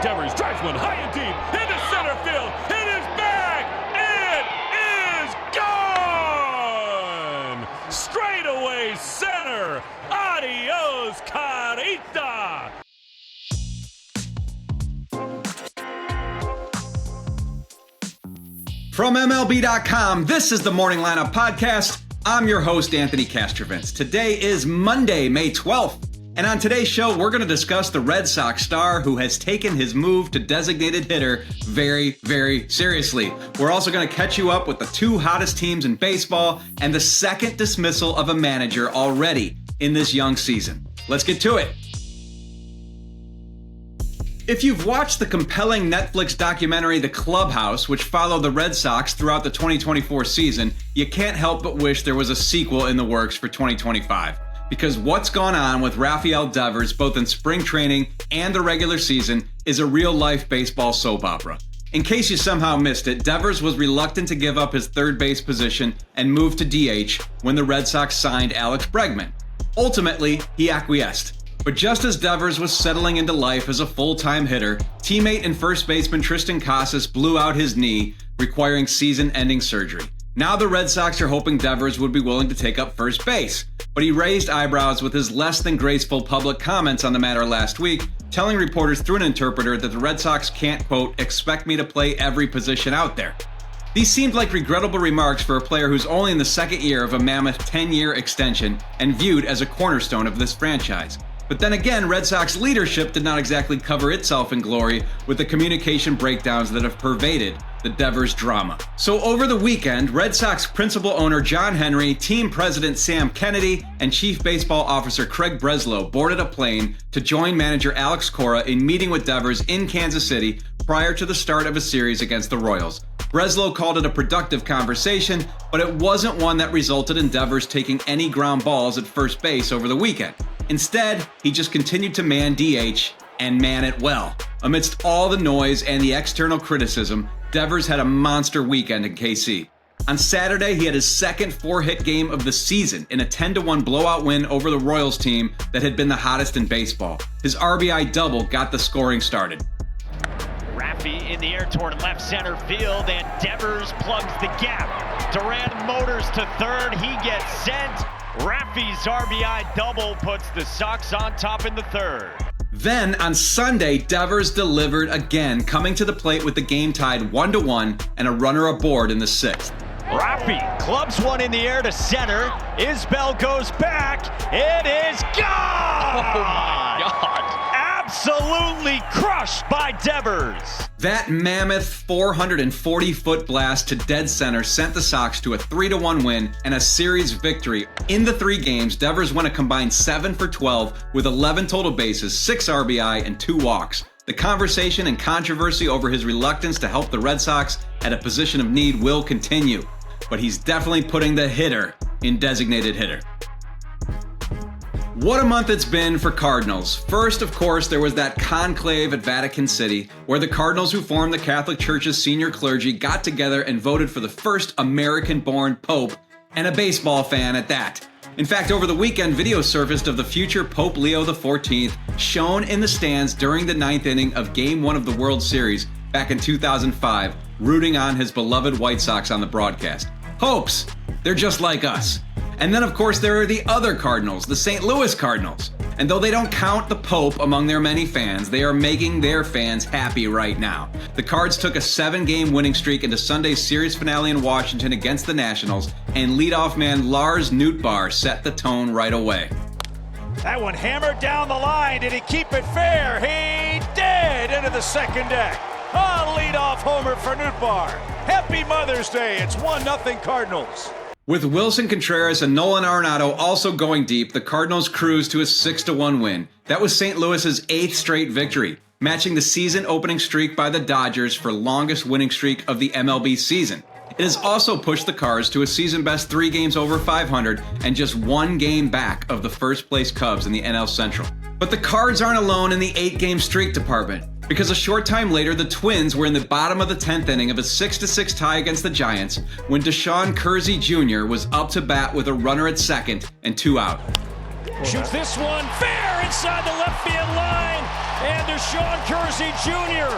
Devers drives one high and deep into center field. It is back. It is gone. Straightaway center. Adios, Carita. From MLB.com, this is the Morning Lineup Podcast. I'm your host, Anthony Castrovins. Today is Monday, May 12th. And on today's show, we're going to discuss the Red Sox star who has taken his move to designated hitter very, very seriously. We're also going to catch you up with the two hottest teams in baseball and the second dismissal of a manager already in this young season. Let's get to it. If you've watched the compelling Netflix documentary The Clubhouse, which followed the Red Sox throughout the 2024 season, you can't help but wish there was a sequel in the works for 2025. Because what's gone on with Rafael Devers, both in spring training and the regular season, is a real-life baseball soap opera. In case you somehow missed it, Devers was reluctant to give up his third base position and move to DH when the Red Sox signed Alex Bregman. Ultimately, he acquiesced. But just as Devers was settling into life as a full-time hitter, teammate and first baseman Tristan Casas blew out his knee, requiring season-ending surgery. Now the Red Sox are hoping Devers would be willing to take up first base, but he raised eyebrows with his less than graceful public comments on the matter last week, telling reporters through an interpreter that the Red Sox can't, quote, expect me to play every position out there. These seemed like regrettable remarks for a player who's only in the second year of a mammoth 10-year extension and viewed as a cornerstone of this franchise. But then again, Red Sox leadership did not exactly cover itself in glory with the communication breakdowns that have pervaded the Devers drama. So over the weekend, Red Sox principal owner John Henry, team president Sam Kennedy, and chief baseball officer Craig Breslow boarded a plane to join manager Alex Cora in meeting with Devers in Kansas City prior to the start of a series against the Royals. Breslow called it a productive conversation, but it wasn't one that resulted in Devers taking any ground balls at first base over the weekend. Instead, he just continued to man DH and man it well. Amidst all the noise and the external criticism, Devers had a monster weekend in KC. On Saturday, he had his second 4-hit game of the season in a 10-1 blowout win over the Royals team that had been the hottest in baseball. His RBI double got the scoring started. Raffy in the air toward left center field, and Devers plugs the gap. Durant motors to third, he gets sent. Raffy's RBI double puts the Sox on top in the third. Then, on Sunday, Devers delivered again, coming to the plate with the game tied 1-1 and a runner aboard in the sixth. Raffy clubs one in the air to center. Isbell goes back. It is gone! Oh my God! Absolutely crushed by Devers. That mammoth 440-foot blast to dead center sent the Sox to a 3-1 win and a series victory. In the 3 games, Devers went a combined 7 for 12 with 11 total bases, 6 RBI, and 2 walks. The conversation and controversy over his reluctance to help the Red Sox at a position of need will continue, but he's definitely putting the hitter in designated hitter. What a month it's been for Cardinals. First, of course, there was that conclave at Vatican City, where the Cardinals who form the Catholic Church's senior clergy got together and voted for the first American-born Pope, and a baseball fan at that. In fact, over the weekend, video surfaced of the future Pope Leo XIV shown in the stands during the 9th inning of Game 1 of the World Series back in 2005, rooting on his beloved White Sox on the broadcast. Popes, they're just like us. And then, of course, there are the other Cardinals, the St. Louis Cardinals. And though they don't count the Pope among their many fans, they are making their fans happy right now. The Cards took a 7-game winning streak into Sunday's series finale in Washington against the Nationals, and leadoff man Lars Nootbaar set the tone right away. That one hammered down the line. Did he keep it fair? He did! Into the second deck. A leadoff homer for Nootbaar. Happy Mother's Day. It's 1-0 Cardinals. With Wilson Contreras and Nolan Arenado also going deep, the Cardinals cruised to a 6-1 win. That was St. Louis's 8th straight victory, matching the season-opening streak by the Dodgers for longest winning streak of the MLB season. It has also pushed the Cards to a season-best 3 games over 500 and just 1 game back of the first-place Cubs in the NL Central. But the Cards aren't alone in the 8-game streak department, because a short time later, the Twins were in the bottom of the 10th inning of a 6-6 tie against the Giants when Deshaun Kersey Jr. was up to bat with a runner at second and 2 out. Shoots this one fair inside the left field line. And Deshaun Kersey Jr.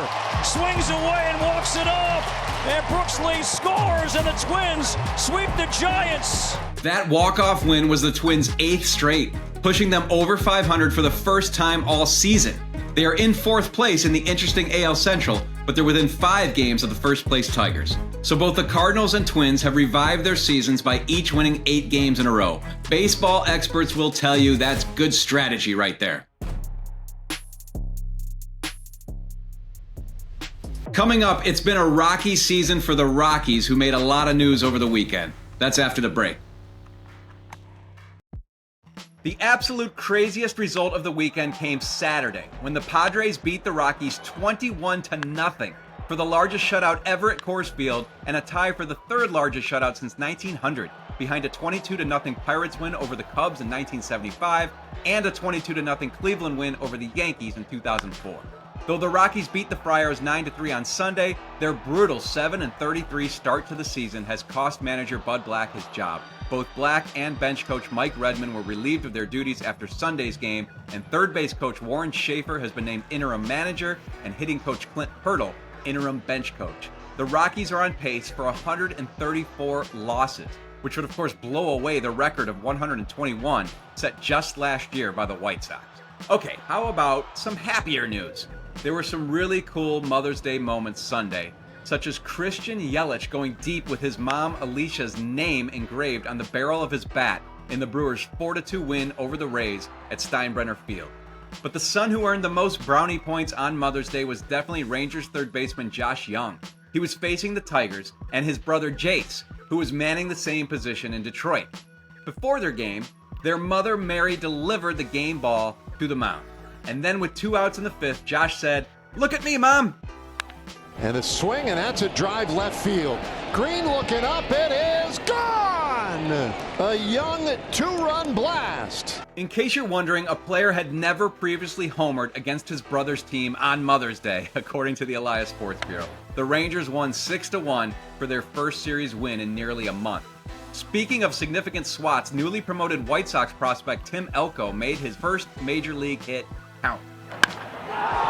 swings away and walks it off. And Brooks Lee scores, and the Twins sweep the Giants. That walk-off win was the Twins' 8th straight, pushing them over 500 for the first time all season. They are in 4th place in the interesting AL Central, but they're within 5 games of the first-place Tigers. So both the Cardinals and Twins have revived their seasons by each winning 8 games in a row. Baseball experts will tell you that's good strategy right there. Coming up, it's been a rocky season for the Rockies, who made a lot of news over the weekend. That's after the break. The absolute craziest result of the weekend came Saturday, when the Padres beat the Rockies 21-0 for the largest shutout ever at Coors Field and a tie for the 3rd largest shutout since 1900, behind a 22-0 Pirates win over the Cubs in 1975 and a 22-0 Cleveland win over the Yankees in 2004. Though the Rockies beat the Friars 9-3 on Sunday, their brutal 7-33 start to the season has cost manager Bud Black his job. Both Black and bench coach Mike Redmond were relieved of their duties after Sunday's game, and third base coach Warren Schaefer has been named interim manager, and hitting coach Clint Hurdle interim bench coach. The Rockies are on pace for 134 losses, which would of course blow away the record of 121 set just last year by the White Sox. Okay, how about some happier news? There were some really cool Mother's Day moments Sunday, such as Christian Yelich going deep with his mom Alicia's name engraved on the barrel of his bat in the Brewers' 4-2 win over the Rays at Steinbrenner Field. But the son who earned the most brownie points on Mother's Day was definitely Rangers third baseman Josh Young. He was facing the Tigers and his brother Jace, who was manning the same position in Detroit. Before their game, their mother Mary delivered the game ball to the mound. And then with 2 outs in the 5th, Josh said, "Look at me, Mom." And a swing, and that's a drive left field. Green looking up, it is gone! A Young 2-run blast. In case you're wondering, a player had never previously homered against his brother's team on Mother's Day, according to the Elias Sports Bureau. The Rangers won 6-1 for their first series win in nearly a month. Speaking of significant swats, newly promoted White Sox prospect Tim Elko made his first major league hit count.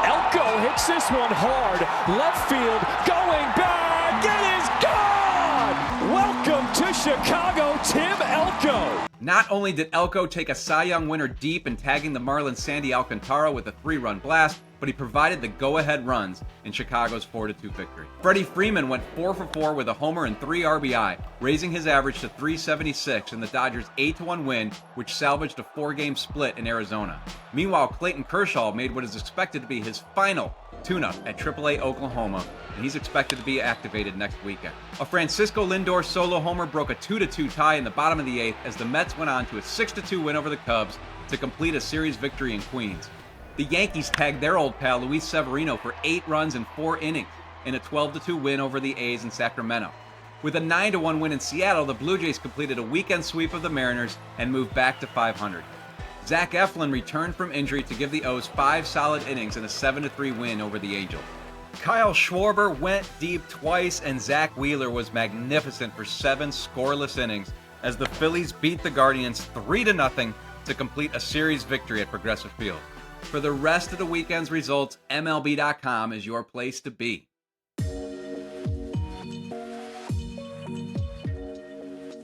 Elko hits this one hard. Left field, going back. It is gone! Welcome to Chicago, Tim Elko. Not only did Elko take a Cy Young winner deep in tagging the Marlins Sandy Alcantara with a 3-run blast, but he provided the go-ahead runs in Chicago's 4-2 victory. Freddie Freeman went 4-for-4 with a homer and 3 RBI, raising his average to .376 in the Dodgers' 8-1 win, which salvaged a 4-game split in Arizona. Meanwhile, Clayton Kershaw made what is expected to be his final tune-up at AAA Oklahoma, and he's expected to be activated next weekend. A Francisco Lindor solo homer broke a 2-2 tie in the bottom of the 8th as the Mets went on to a 6-2 win over the Cubs to complete a series victory in Queens. The Yankees tagged their old pal Luis Severino for 8 runs in 4 innings in a 12-2 win over the A's in Sacramento. With a 9-1 win in Seattle, the Blue Jays completed a weekend sweep of the Mariners and moved back to 500. Zach Eflin returned from injury to give the O's 5 solid innings in a 7-3 win over the Angels. Kyle Schwarber went deep twice, and Zach Wheeler was magnificent for 7 scoreless innings as the Phillies beat the Guardians 3-0 to complete a series victory at Progressive Field. For the rest of the weekend's results, MLB.com is your place to be.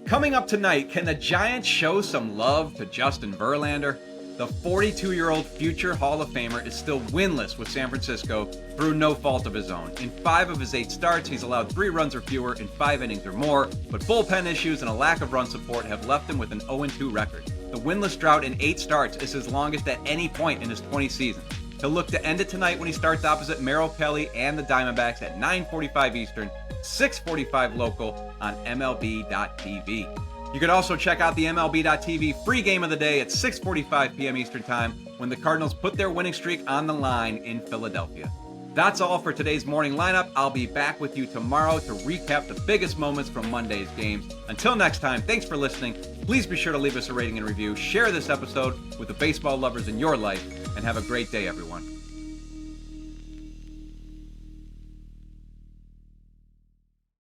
Coming up tonight, can the Giants show some love to Justin Verlander? The 42-year-old future Hall of Famer is still winless with San Francisco through no fault of his own. In 5 of his 8 starts, he's allowed 3 runs or fewer in 5 innings or more, but bullpen issues and a lack of run support have left him with an 0-2 record. The winless drought in 8 starts is his longest at any point in his 20 seasons. He'll look to end it tonight when he starts opposite Merrill Kelly and the Diamondbacks at 9:45 Eastern, 6:45 local on MLB.tv. You can also check out the MLB.tv free game of the day at 6:45 p.m. Eastern Time when the Cardinals put their winning streak on the line in Philadelphia. That's all for today's morning lineup. I'll be back with you tomorrow to recap the biggest moments from Monday's games. Until next time, thanks for listening. Please be sure to leave us a rating and review, share this episode with the baseball lovers in your life, and have a great day, everyone.